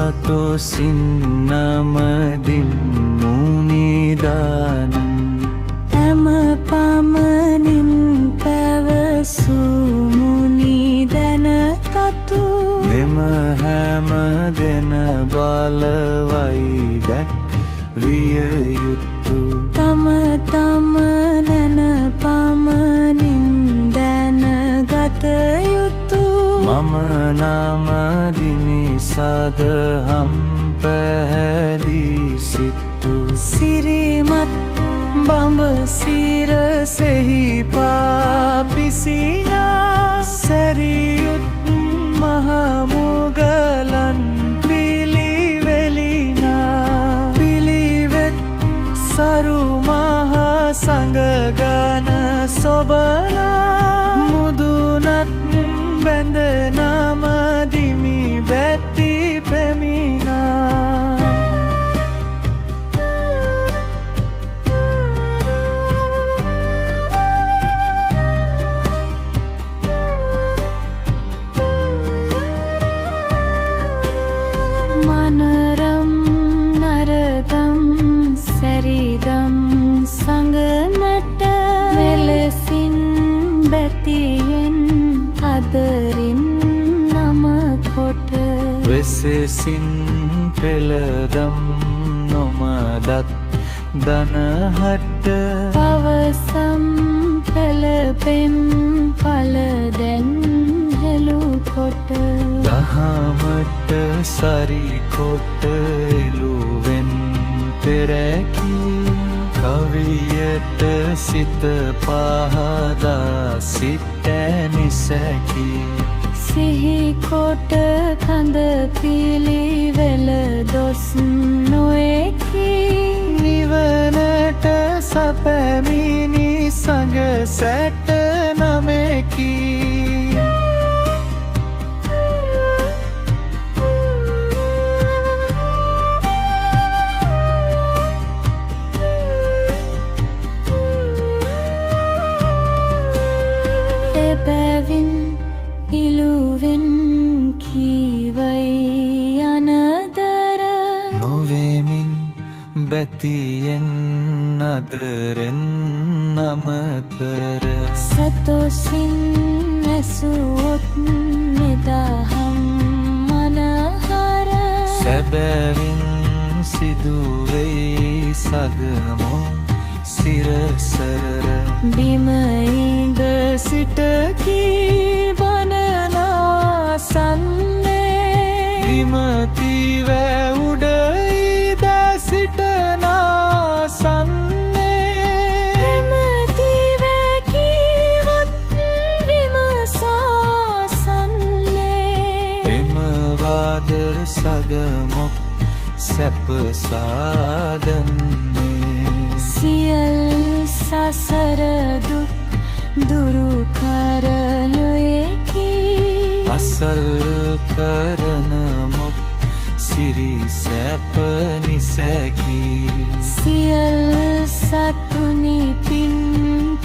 සතොසින් නමදින් මුනිදානන් හැම පමණින් පැවසූ මුනි දැනගතු මෙම හැම දෙන බලවයි දැක් විය යුතු තම තම දැන පමණින් දැනගත යුතු මම නමදිනි සදහම් පැහැදී සිතු සිරිමත් බඹ සිරසෙහි පාපිසිනා සැරියුත් මහමුගලන් පිළිවෙලිනා පිළිවෙත් සරු මහ සංගගන සොබලා මුදුනත් බැඳ නමදිමි බැති පැමිණා මනරම් නරදම් සැරිදම් සංගනට මෙලෙසින් බැතියෙන් අදරින් නමකොට වෙසෙසින් පෙළදම් නොමදත් දනහට පවසම් පෙළපෙම් පලදැන් හෙළුකොට දහමට සරිකොට එළුවෙන් පෙරැකී කවියට සිත පහදා සිටැනිසැකී සිහිකොට කඳ පිළිවෙල දොස් නොෙකී නිවනට සැපැමිණි සඟ සැට නමෙකී එබැවින් ඉලුවෙන් කීවයි අනදර නොවෙමින් බැතියෙන් අදරෙන් නමතර සතොසින් ඇසුවොත් නිදහම් මනහර සැබැවින් සිදුවෙයි සදමෝ සිරසර බිමයිද සිටකී බනනා සන්නේ විමතිව උඩයිද සිටනා සන්නේ විමතිවැකීවත් විමසා සන්නේ එමවාදර සගමොක් සැපසාදන්නේ සියල් සසරදුක් දුරු කරනුයකී අසල් කරන මොක් සිරි සැප නිසැකී සියල් සතුනි පින්